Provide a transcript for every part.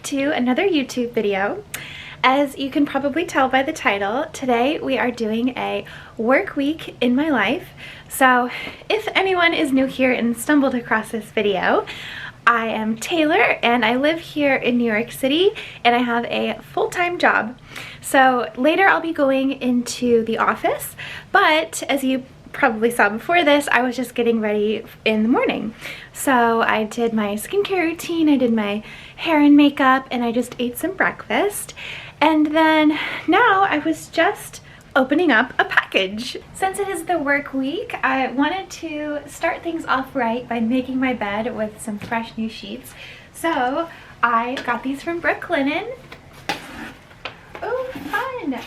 to another YouTube video. As you can probably tell by the title, today we are doing a work week in my life. So if anyone is new here and stumbled across this video, I am Taylor and I live here in New York City and I have a full-time job. So later I'll be going into the office, but as you probably saw before this, I was just getting ready in the morning. So I did my skincare routine, I did my hair and makeup, and I just ate some breakfast. And then now I was just opening up a package. Since it is the work week, I wanted to start things off right by making my bed with some fresh new sheets. So I got these from Brooklinen. Oh, fun!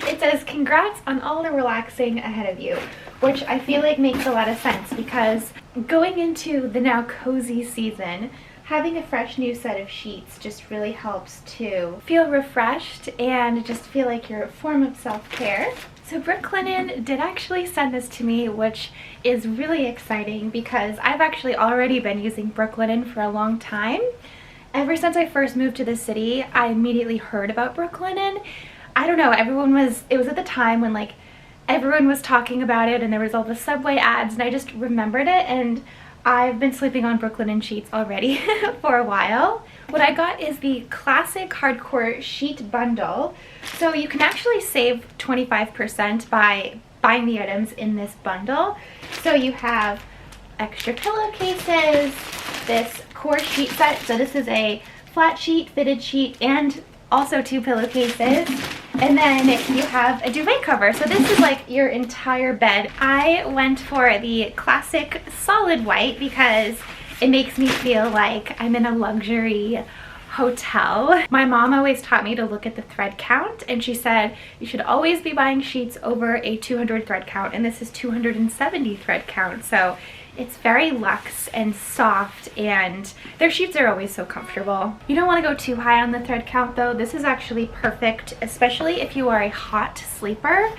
It says, "Congrats on all the relaxing ahead of you," which I feel like makes a lot of sense because going into the now cozy season, having a fresh new set of sheets just really helps to feel refreshed and just feel like your form of self-care. So Brooklinen did actually send this to me, which is really exciting because I've actually already been using Brooklinen for a long time. Ever since I first moved to the city, I immediately heard about Brooklinen. I don't know, it was at the time when like everyone was talking about it and there was all the Subway ads and I just remembered it, and I've been sleeping on Brooklinen sheets already for a while. What I got is the classic hardcore sheet bundle. So you can actually save 25% by buying the items in this bundle. So you have extra pillowcases, this core sheet set. So this is a flat sheet, fitted sheet, and also 2 pillowcases. And then you have a duvet cover. So this is like your entire bed. I went for the classic solid white because it makes me feel like I'm in a luxury hotel. My mom always taught me to look at the thread count, and she said you should always be buying sheets over a 200 thread count, and this is 270 thread count. So it's very luxe and soft, and their sheets are always so comfortable. You don't want to go too high on the thread count though. This is actually perfect, especially if you are a hot sleeper,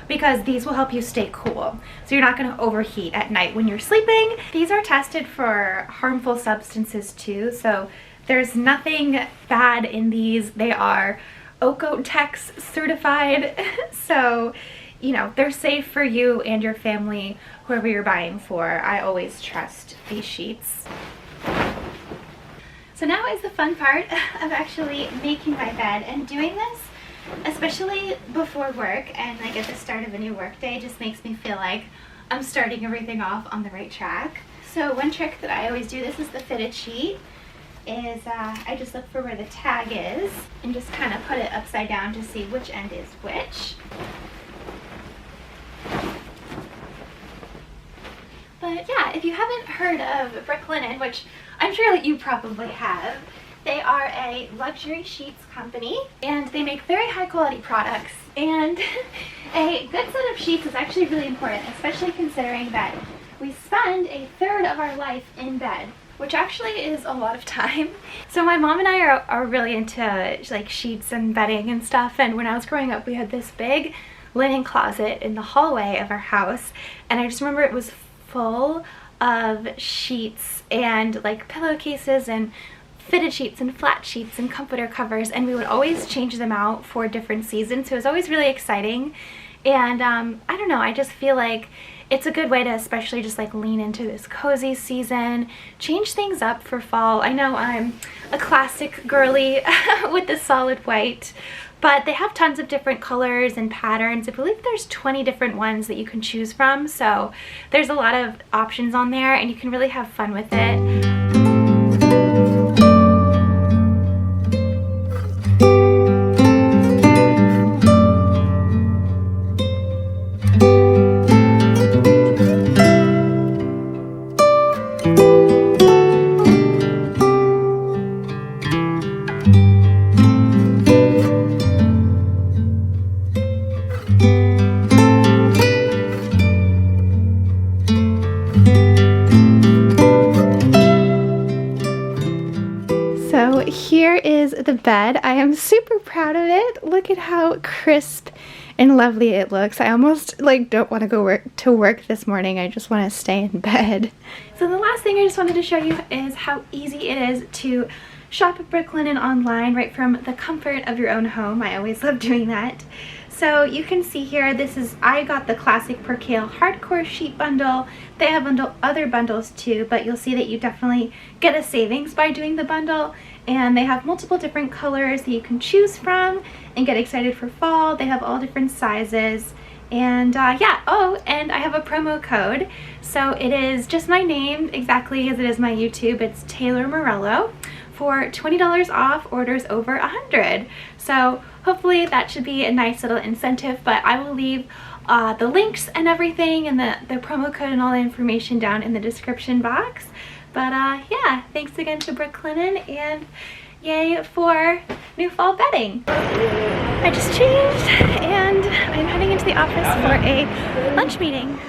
because these will help you stay cool. So you're not going to overheat at night when you're sleeping. These are tested for harmful substances too, so there's nothing bad in these. They are Oeko-Tex certified, so you know, they're safe for you and your family, whoever you're buying for. I always trust these sheets. So now is the fun part of actually making my bed, and doing this, especially before work and like at the start of a new work day, just makes me feel like I'm starting everything off on the right track. So one trick that I always do, this is the fitted sheet, is I just look for where the tag is and just kind of put it upside down to see which end is which. But yeah, if you haven't heard of Brooklinen, which I'm sure that you probably have, they are a luxury sheets company and they make very high quality products, and a good set of sheets is actually really important, especially considering that we spend a third of our life in bed, which actually is a lot of time. So my mom and I are really into like sheets and bedding and stuff, and when I was growing up we had this big linen closet in the hallway of our house, and I just remember it was full of sheets and like pillowcases and fitted sheets and flat sheets and comforter covers, and we would always change them out for different seasons, so it was always really exciting. And I don't know, I just feel like it's a good way to especially just like lean into this cozy season, change things up for fall. I know I'm a classic girly with the solid white, but they have tons of different colors and patterns. I believe there's 20 different ones that you can choose from, so there's a lot of options on there and you can really have fun with it. Here is the bed. I am super proud of it. Look at how crisp and lovely it looks. I almost like don't want to go to work this morning. I just want to stay in bed. So the last thing I just wanted to show you is how easy it is to shop Brooklinen online right from the comfort of your own home. I always love doing that. So you can see here, I got the classic percale hardcore sheet bundle. They have other bundles too, but you'll see that you definitely get a savings by doing the bundle. And they have multiple different colors that you can choose from and get excited for fall. They have all different sizes. And yeah, oh, and I have a promo code. So it is just my name, exactly as it is my YouTube. It's Taylor Morello for $20 off orders over 100. So hopefully that should be a nice little incentive, but I will leave the links and everything and the promo code and all the information down in the description box. But yeah, thanks again to Brooklinen, and yay for new fall bedding. I just changed and I'm heading into the office for a lunch meeting.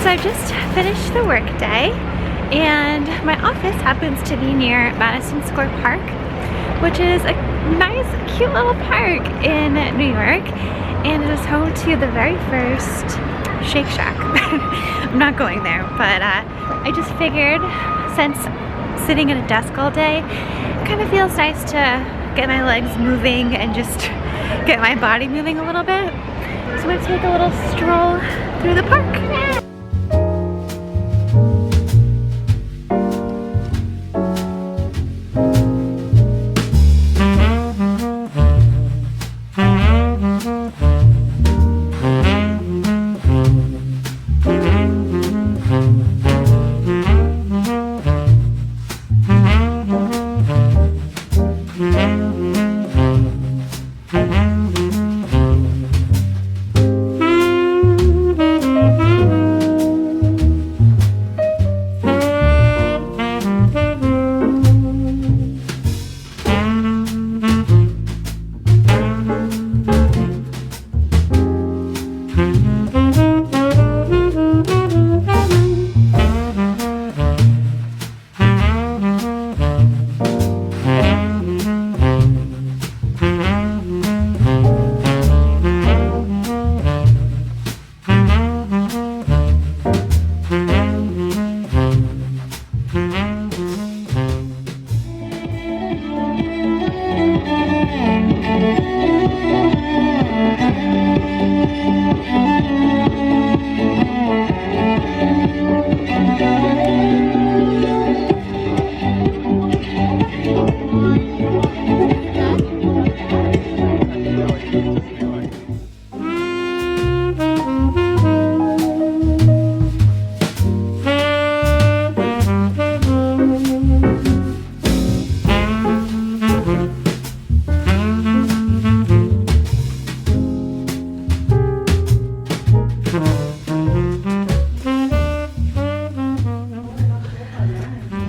So I just finished the work day, and my office happens to be near Madison Square Park, which is a nice, cute little park in New York, and it is home to the very first Shake Shack. I'm not going there, but I just figured, since sitting at a desk all day, it kind of feels nice to get my legs moving and just get my body moving a little bit. So I'm going to take a little stroll through the park.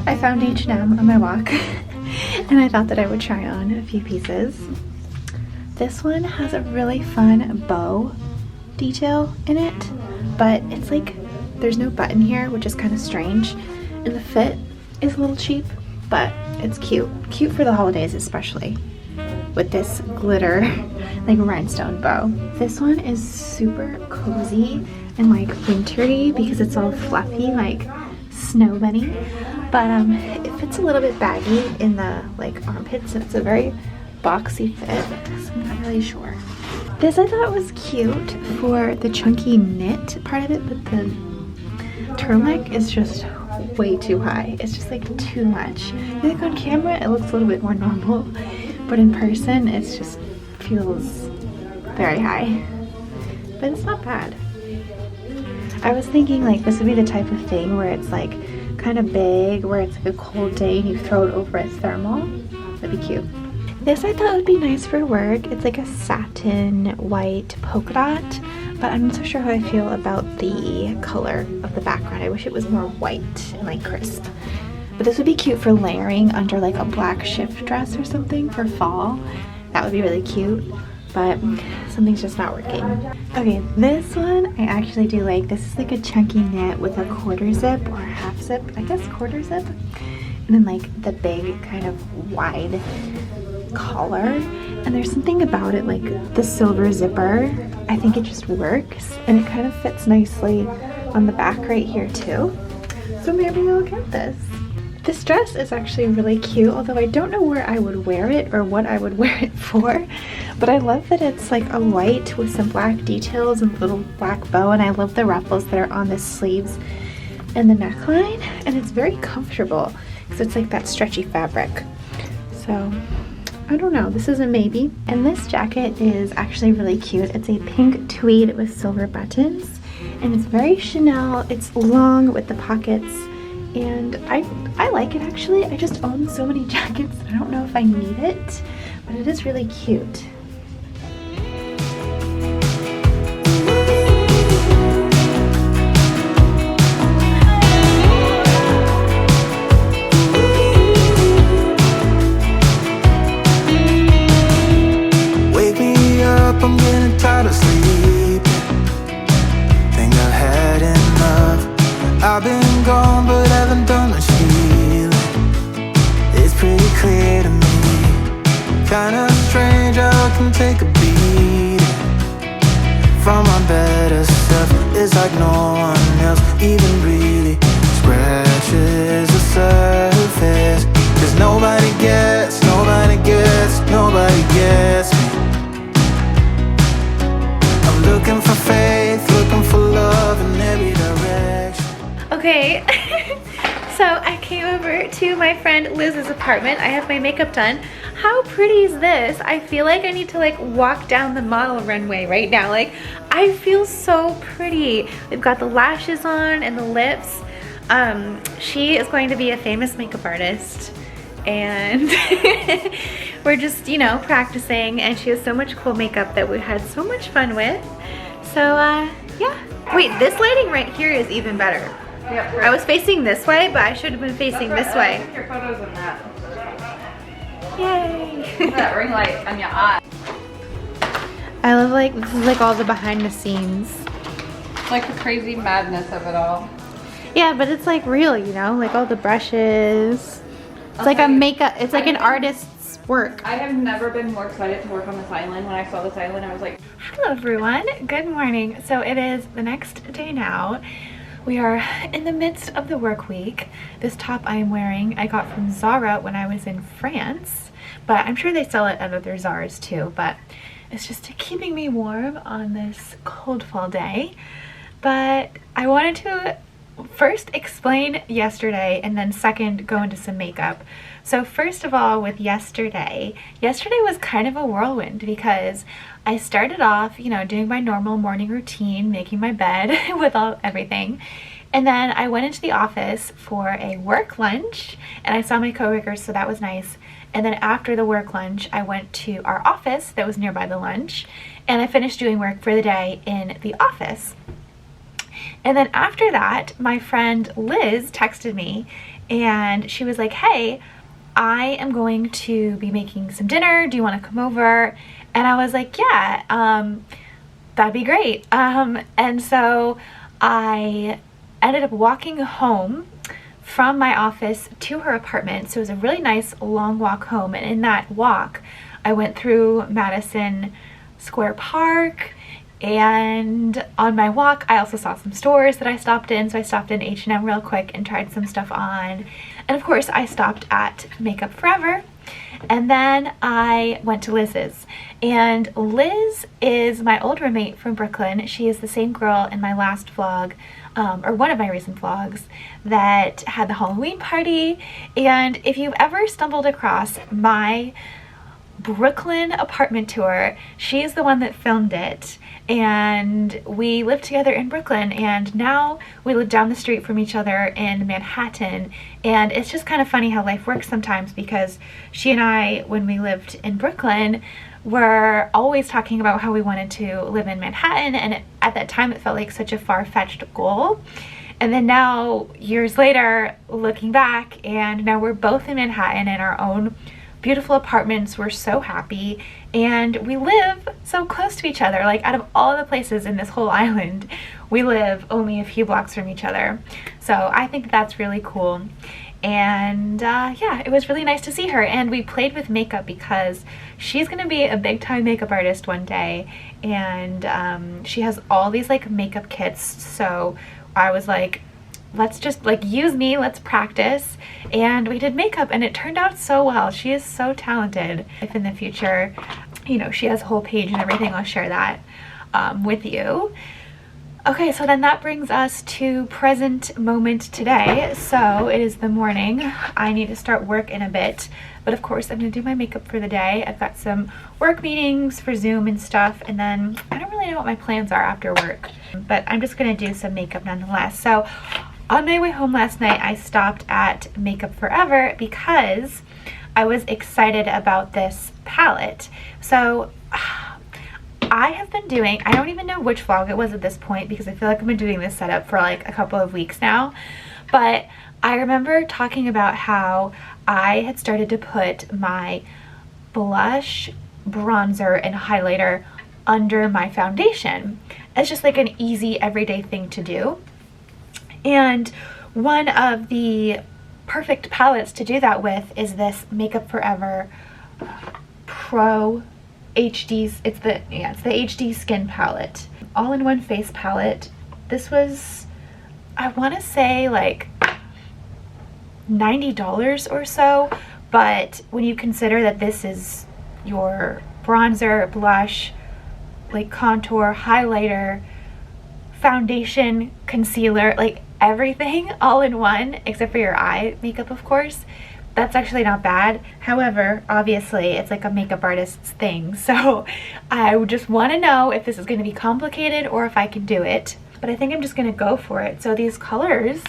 I found H&M on my walk and I thought that I would try on a few pieces. This one has a really fun bow detail in it, but it's like there's no button here, which is kind of strange, and the fit is a little cheap, but it's cute. Cute for the holidays especially, with this glitter like rhinestone bow. This one is super cozy and like wintry because it's all fluffy like snow bunny, but it fits a little bit baggy in the like armpits, and it's a very boxy fit, so I'm not really sure. This I thought was cute for the chunky knit part of it, but the turtleneck is just way too high. It's just like too much. I think on camera it looks a little bit more normal, but in person it's just feels very high. But it's not bad. I was thinking like this would be the type of thing where it's like kind of big, where it's like a cold day and you throw it over a thermal. That'd be cute. This I thought would be nice for work. It's like a satin white polka dot but I'm not so sure how I feel about the color of the background. I wish it was more white and like crisp. But this would be cute for layering under like a black shift dress or something for fall. That would be really cute, but something's just not working. Okay, this one I actually do like. This is like a chunky knit with a quarter zip or half zip, I guess quarter zip. And then like the big kind of wide collar. And there's something about it, like the silver zipper, I think it just works. And it kind of fits nicely on the back right here too. So maybe I'll get this. This dress is actually really cute, although I don't know where I would wear it or what I would wear it for. But I love that it's like a white with some black details and a little black bow, and I love the ruffles that are on the sleeves and the neckline. And it's very comfortable because it's like that stretchy fabric. So I don't know, this is a maybe. And this jacket is actually really cute. It's a pink tweed with silver buttons, and it's very Chanel. It's long with the pockets. And I like it actually. I just own so many jackets that I don't know if I need it, but it is really cute. Wake me up, I'm getting tired of sleeping. Think I've had enough. I've been gone, but haven't done much healing. It's pretty clear to me. Kinda strange how I can take a beating from my better self. It's like no one else even really scratches the surface. 'Cause nobody gets me. I'm looking for faith, looking for love in every direction. Okay, so I came over to my friend Liz's apartment. I have my makeup done. How pretty is this? I feel like I need to like walk down the model runway right now. Like, I feel so pretty. We've got the lashes on and the lips. She is going to be a famous makeup artist, and we're just, you know, practicing, and she has so much cool makeup that we had so much fun with. So yeah. Wait, this lighting right here is even better. Yep, I was facing this way, but I should have been facing this way. I think your photos in that. Yay! That ring light on your eye. I love, like, this is like all the behind the scenes. Like the crazy madness of it all. Yeah, but it's like real, you know, like all the brushes. It's like a makeup, it's like an artist's work. I have never been more excited to work on this island. When I saw this island, I was like, Hello everyone, good morning. So it is the next day now. We are in the midst of the work week. This top I am wearing, I got from Zara when I was in France, but I'm sure they sell it at other Zaras too, but it's just keeping me warm on this cold fall day. But I wanted to first explain yesterday, and then second go into some makeup. So first of all, with yesterday was kind of a whirlwind because I started off, you know, doing my normal morning routine, making my bed with everything. And then I went into the office for a work lunch, and I saw my coworkers, so that was nice. And then after the work lunch, I went to our office that was nearby the lunch, and I finished doing work for the day in the office. And then after that, my friend Liz texted me, and she was like, hey, I am going to be making some dinner. Do you want to come over? And I was like, yeah, that'd be great. And so I ended up walking home from my office to her apartment. So it was a really nice long walk home. And in that walk, I went through Madison Square Park. And on my walk, I also saw some stores that I stopped in. So I stopped in H&M real quick and tried some stuff on. And of course, I stopped at Makeup Forever. And then I went to Liz's. And Liz is my old roommate from Brooklyn. She is the same girl in my last vlog, or one of my recent vlogs, that had the Halloween party. And if you've ever stumbled across my Brooklyn apartment tour, she is the one that filmed it. and we lived together in Brooklyn, and now we live down the street from each other in Manhattan. And it's just kind of funny how life works sometimes, because she and I, when we lived in Brooklyn, were always talking about how we wanted to live in Manhattan, and at that time it felt like such a far-fetched goal. And then now, years later, looking back, and now we're both in Manhattan in our own beautiful apartments. We're so happy, and we live so close to each other. Like, out of all the places in this whole island, we live only a few blocks from each other. So I think that's really cool. And yeah, it was really nice to see her. And we played with makeup because she's gonna be a big time makeup artist one day, and she has all these like makeup kits. So I was like, let's just like use me, let's practice. And we did makeup, and it turned out so well. She is so talented. If in the future, you know, she has a whole page and everything, I'll share that with you. Okay, so then that brings us to present moment today. So it is the morning. I need to start work in a bit, but of course I'm gonna do my makeup for the day. I've got some work meetings for Zoom and stuff, and then I don't really know what my plans are after work, but I'm just gonna do some makeup nonetheless. So on my way home last night, I stopped at Makeup Forever because I was excited about this palette. So I have been doing, I don't even know which vlog it was at this point, because I feel like I've been doing this setup for like a couple of weeks now, but I remember talking about how I had started to put my blush, bronzer, and highlighter under my foundation. It's just like an easy everyday thing to do. And one of the perfect palettes to do that with is this Makeup Forever Pro HD's, it's the HD Skin Palette. All-in-one face palette. This was, I want to say like $90 or so, but when you consider that this is your bronzer, blush, like contour, highlighter, foundation, concealer, like everything all in one, except for your eye makeup, of course, that's actually not bad. However, obviously it's like a makeup artist's thing, so I would just want to know if this is going to be complicated or if I can do it, but I think I'm just going to go for it. So these colors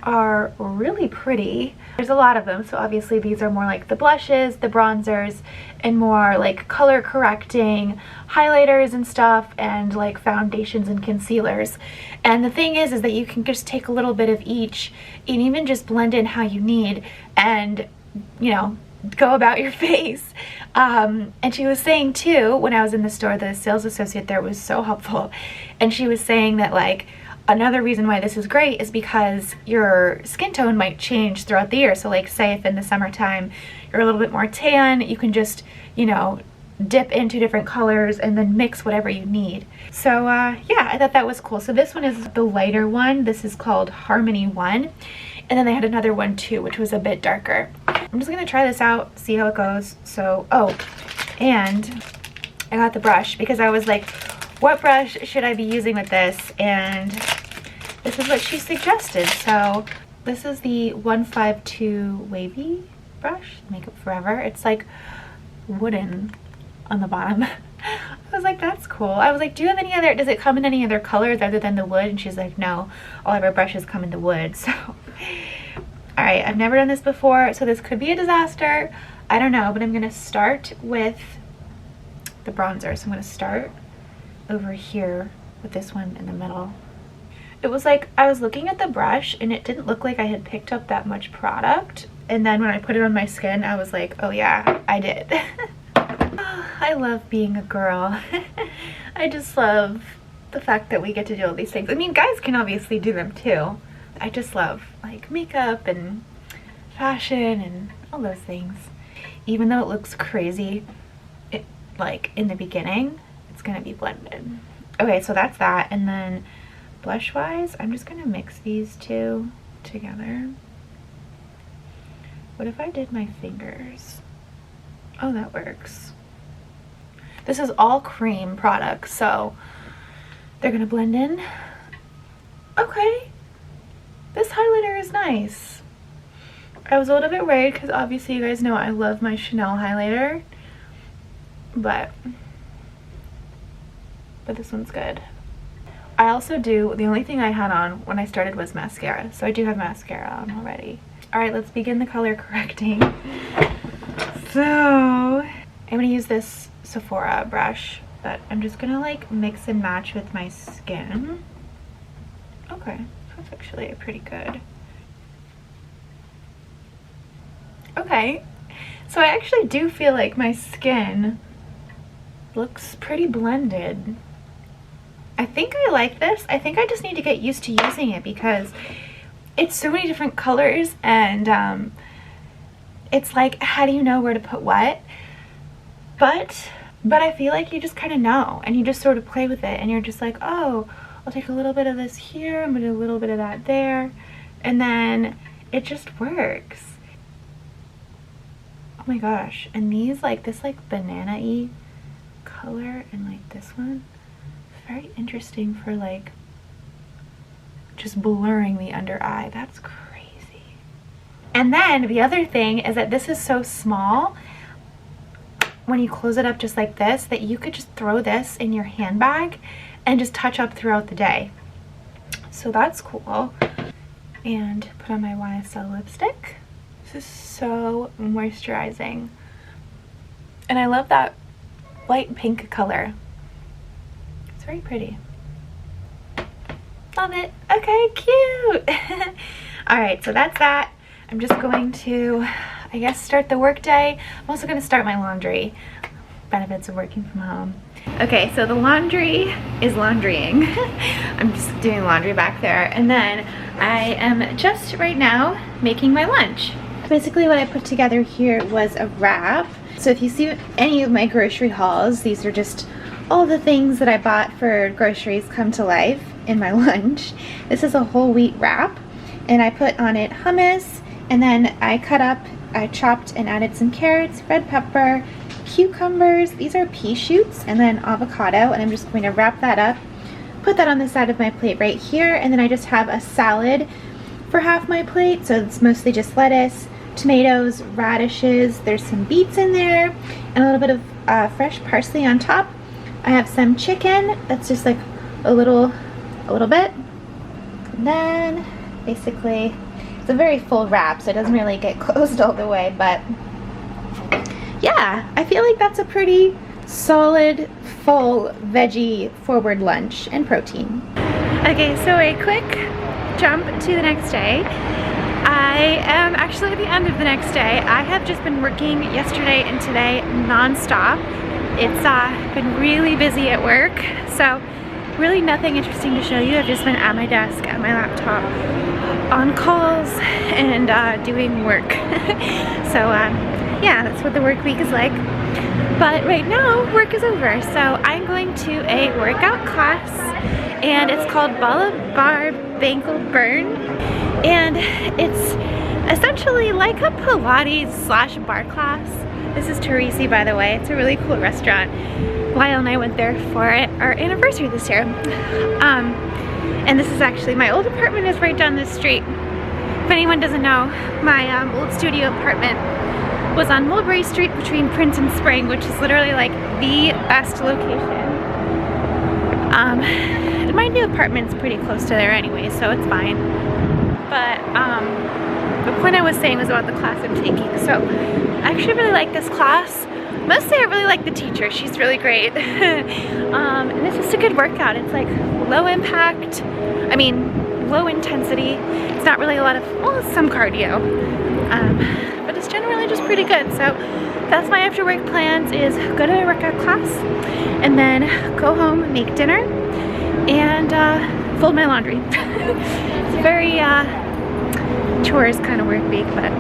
are really pretty. There's a lot of them, so obviously these are more like the blushes, the bronzers, and more like color correcting highlighters and stuff, and like foundations and concealers. And the thing is that you can just take a little bit of each and even just blend in how you need, and you know, go about your face. And she was saying too, when I was in the store, the sales associate there was so helpful, and she was saying that like another reason why this is great is because your skin tone might change throughout the year. So like say if in the summertime you're a little bit more tan, you can just, you know, dip into different colors and then mix whatever you need. So yeah, I thought that was cool. So this one is the lighter one. This is called Harmony 1. And then they had another one too, which was a bit darker. I'm just gonna try this out, see how it goes. So, oh, and I got the brush because I was like, what brush should I be using with this? And this is what she suggested. So this is the 152 Wavy brush, Makeup Forever. It's like wooden on the bottom. I was like, that's cool. I was like, do you have any other, does it come in any other colors other than the wood? And she's like, no, all of our brushes come in the wood. So, all right, I've never done this before, so this could be a disaster. I don't know, but I'm gonna start with the bronzer. So I'm gonna start over here with this one in the middle. It was like I was looking at the brush and it didn't look like I had picked up that much product, and then when I put it on my skin I was like, oh yeah, I did. Oh, I love being a girl. I just love the fact that we get to do all these things. I mean, guys can obviously do them too. I just love like makeup and fashion and all those things. Even though it looks crazy, like in the beginning, it's gonna be blended. Okay, so that's that. And then blush wise, I'm just gonna mix these two together. What if I did my fingers? Oh, that works. This is all cream products, so they're gonna blend in. Okay, this highlighter is nice. I was a little bit worried because obviously you guys know I love my Chanel highlighter, but but this one's good. I also do, the only thing I had on when I started was mascara, so I do have mascara on already. All right, let's begin the color correcting. So I'm gonna use this Sephora brush, but I'm just gonna like mix and match with my skin. Okay, that's actually pretty good. Okay, so I actually do feel like my skin looks pretty blended. I think I like this. I think I just need to get used to using it because it's so many different colors, and it's like, how do you know where to put what? But I feel like you just kind of know, and you just sort of play with it, and you're just like, oh, I'll take a little bit of this here, I'm gonna do a little bit of that there, and then it just works. Oh my gosh, and these, like, this like banana-y color and like this one, very interesting for like just blurring the under eye. That's crazy. And then the other thing is that this is so small when you close it up just like this, that you could just throw this in your handbag and just touch up throughout the day. So that's cool. And put on my YSL lipstick. This is so moisturizing. And I love that light pink color. It's very pretty. Love it. Okay, cute. All right, so that's that. I'm just going to, I guess, start the work day. I'm also going to start my laundry. Benefits of working from home. Okay, so the laundry is laundrying. I'm just doing laundry back there. And then I am just right now making my lunch. Basically what I put together here was a wrap. So if you see any of my grocery hauls, these are just all the things that I bought for groceries come to life in my lunch. This is a whole wheat wrap, and I put on it hummus, and then I chopped and added some carrots, red pepper, cucumbers, these are pea shoots, and then avocado, and I'm just going to wrap that up, put that on the side of my plate right here, and then I just have a salad for half my plate, so it's mostly just lettuce, tomatoes, radishes, there's some beets in there, and a little bit of fresh parsley on top. I have some chicken, that's just like a little bit, and then basically it's a very full wrap, so it doesn't really get closed all the way, but yeah, I feel like that's a pretty solid, full, veggie forward lunch and protein. Okay, so a quick jump to the next day. I am actually at the end of the next day. I have just been working yesterday and today non-stop. It's been really busy at work, so really nothing interesting to show you. I've just been at my desk, at my laptop, on calls, and doing work. So yeah, that's what the work week is like. But right now, work is over, so I'm going to a workout class, and it's called Bala Bar Ankle Burn, and it's essentially like a Pilates / bar class. This is Teresi, by the way. It's a really cool restaurant. Lyle and I went there for our anniversary this year. And this is actually, my old apartment is right down this street. If anyone doesn't know, my old studio apartment was on Mulberry Street between Prince and Spring, which is literally like the best location. And my new apartment's pretty close to there anyway, so it's fine. But the point I was saying was about the class I'm taking. So I actually really like this class. Mostly I really like the teacher. She's really great. And it's just a good workout. It's like low impact, low intensity. It's not really a lot of, well, some cardio. But it's generally just pretty good. So that's my after work plans, is go to a workout class and then go home, make dinner, and fold my laundry. It's a very chores kind of work week, but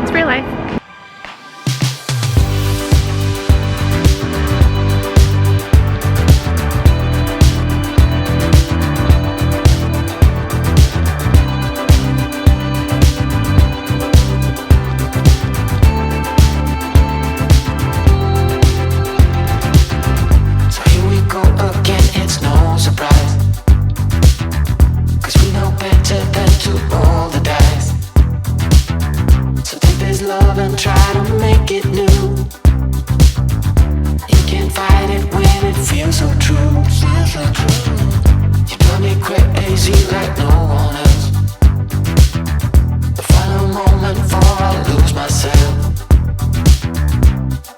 it's real life. Love and try to make it new. You can't fight it when it feels so true. You drive me crazy like no one else. The final moment before I lose myself.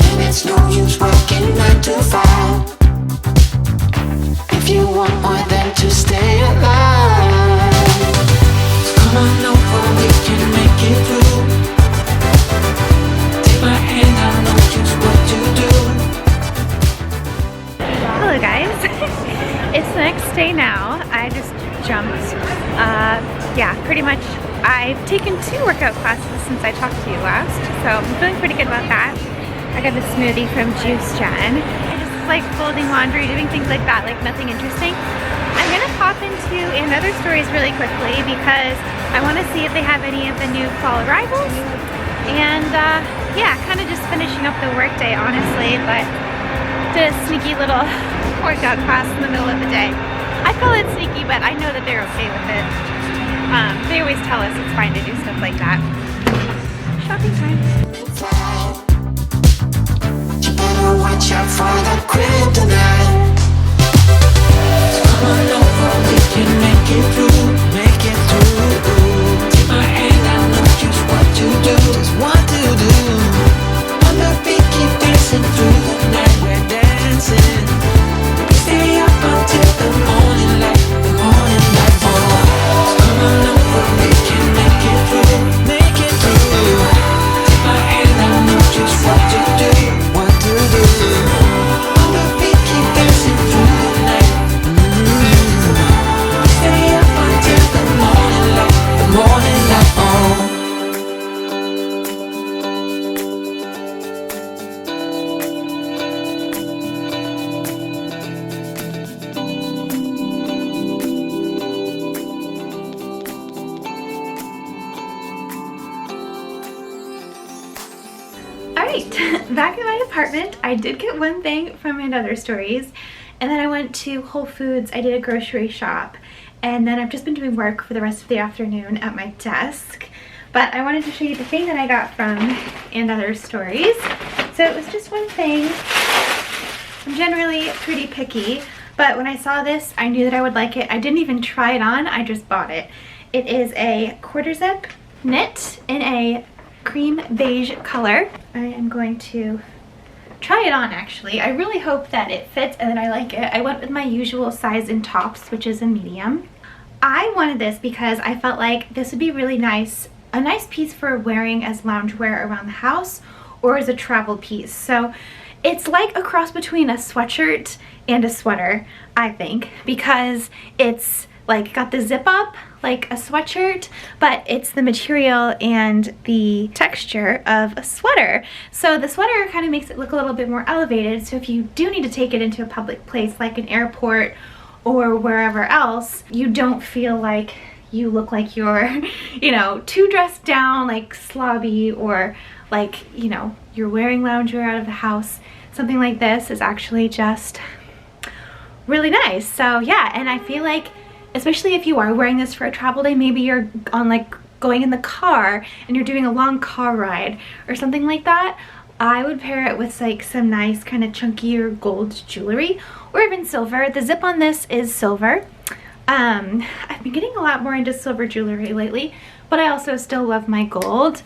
And it's no use working 9 to 5 if you want more than to stay alive. So come on over, we can make it through. Take my hand, I know just what to do. Hello guys, it's the next day now. I just jumped. Yeah, pretty much I've taken 2 workout classes since I talked to you last, so I'm feeling pretty good about that. I got the smoothie from Juice Gen. I just like folding laundry, doing things like that, like nothing interesting. I'm gonna pop into another stories really quickly because I want to see if they have any of the new fall arrivals. And yeah, kind of just finishing up the workday honestly, but did a sneaky little workout class in the middle of the day. I call it sneaky, but I know that they're okay with it. They always tell us it's fine to do stuff like that. Shopping time. You better watch out for the kryptonite. So come on over, we can make it through, make it through. Take my hand, I know just what to do, just what to do. On the beat, keep dancing through the night, we're dancing. We stay up until the morning light, the morning light. Oh, so come on over, we can make it through, make it through. Take my hand, I know just what to do, what to do. On the beat, keep dancing through the night. We stay up until the morning light, the morning light. Oh. Alright, back in my apartment. I did get one thing from my other stories, and then I went to Whole Foods. I did a grocery shop, and then I've just been doing work for the rest of the afternoon at my desk. But I wanted to show you the thing that I got from and other stories. So it was just one thing. I'm generally pretty picky, but when I saw this, I knew that I would like it. I didn't even try it on, I just bought it. It is a quarter zip knit in a cream beige color. I am going to try it on actually. I really hope that it fits and that I like it. I went with my usual size in tops, which is a medium. I wanted this because I felt like this would be really nice, a nice piece for wearing as loungewear around the house or as a travel piece. So it's like a cross between a sweatshirt and a sweater, I think, because it's like got the zip up like a sweatshirt, but it's the material and the texture of a sweater. So the sweater kind of makes it look a little bit more elevated. So if you do need to take it into a public place like an airport or wherever else, you don't feel like you look like you're, you know, too dressed down, like slobby, or like, you know, you're wearing loungewear out of the house. Something like this is actually just really nice. So yeah, and I feel like especially if you are wearing this for a travel day, maybe you're on like going in the car and you're doing a long car ride or something like that, I would pair it with like some nice kind of chunkier gold jewelry or even silver. The zip on this is silver. I've been getting a lot more into silver jewelry lately, but I also still love my gold,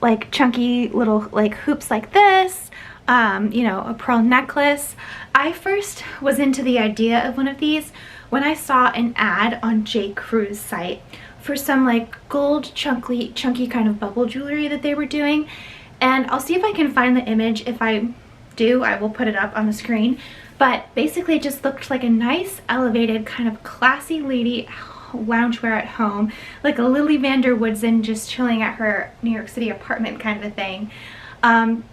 like chunky little like hoops like this, you know, a pearl necklace. I first was into the idea of one of these when I saw an ad on J. Crew's site for some like gold chunky kind of bubble jewelry that they were doing. And I'll see if I can find the image. If I do, I will put it up on the screen. But basically it just looked like a nice elevated kind of classy lady loungewear at home, like a Lily Vanderwoodsen just chilling at her New York City apartment kind of a thing.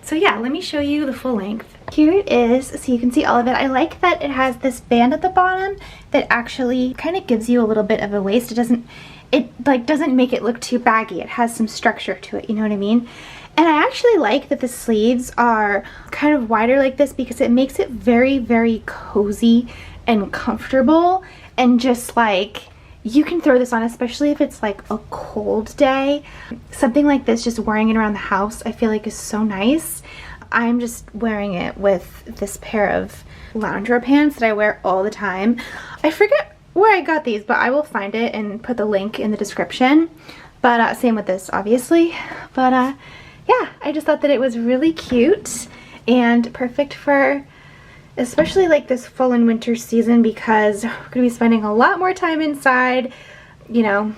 So yeah, let me show you the full length. Here it is, so you can see all of it. I like that it has this band at the bottom that actually kind of gives you a little bit of a waist. It doesn't make it look too baggy. It has some structure to it, you know what I mean? And I actually like that the sleeves are kind of wider like this because it makes it very, very cozy and comfortable, and just like you can throw this on, especially if it's like a cold day. Something like this, just wearing it around the house, I feel like is so nice. I'm just wearing it with this pair of loungewear pants that I wear all the time. I forget where I got these, but I will find it and put the link in the description. But same with this, obviously. But yeah, I just thought that it was really cute and perfect for especially like this fall and winter season, because we're gonna be spending a lot more time inside, you know,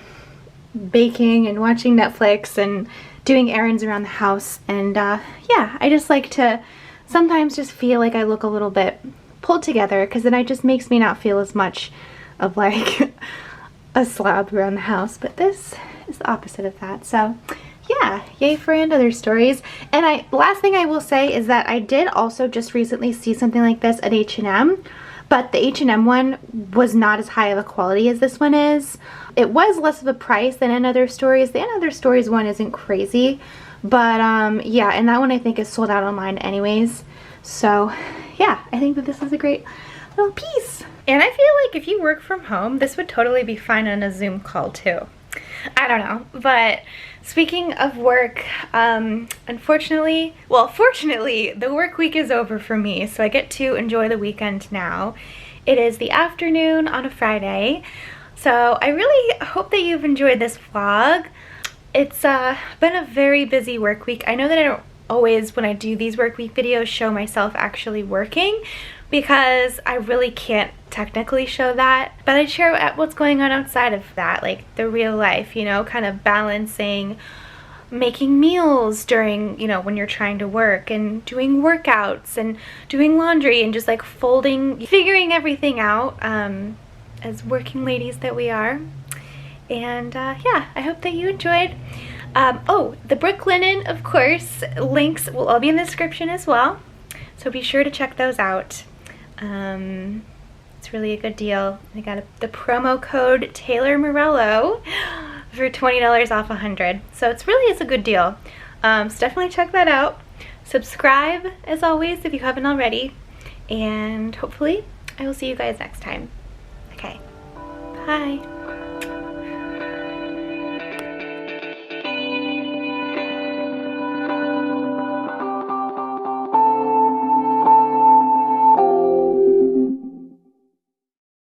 baking and watching Netflix and doing errands around the house. And yeah, I just like to sometimes just feel like I look a little bit pulled together, because then it just makes me not feel as much of like a slob around the house. But this is the opposite of that. So yeah, yay for and other stories. And last thing I will say is that I did also just recently see something like this at H&M, but the H&M one was not as high of a quality as this one is. It was less of a price than In Other Stories. The In Other Stories one isn't crazy, but yeah, and that one I think is sold out online anyways. So yeah, I think that this is a great little piece. And I feel like if you work from home, this would totally be fine on a Zoom call too. I don't know, but speaking of work, unfortunately, well, fortunately, the work week is over for me, so I get to enjoy the weekend now. It is the afternoon on a Friday, so I really hope that you've enjoyed this vlog. It's been a very busy work week. I know that I don't always, when I do these work week videos, show myself actually working, because I really can't technically show that, but I share what's going on outside of that, like the real life, you know, kind of balancing making meals during, you know, when you're trying to work, and doing workouts and doing laundry, and just like folding, figuring everything out as working ladies that we are. And yeah, I hope that you enjoyed. Oh, the Brooklinen, of course, links will all be in the description as well, so be sure to check those out. It's really a good deal. I got the promo code Taylor Morello for $20 off 100, so it really is a good deal. So definitely check that out. Subscribe as always if you haven't already, and hopefully I will see you guys next time. Okay, bye.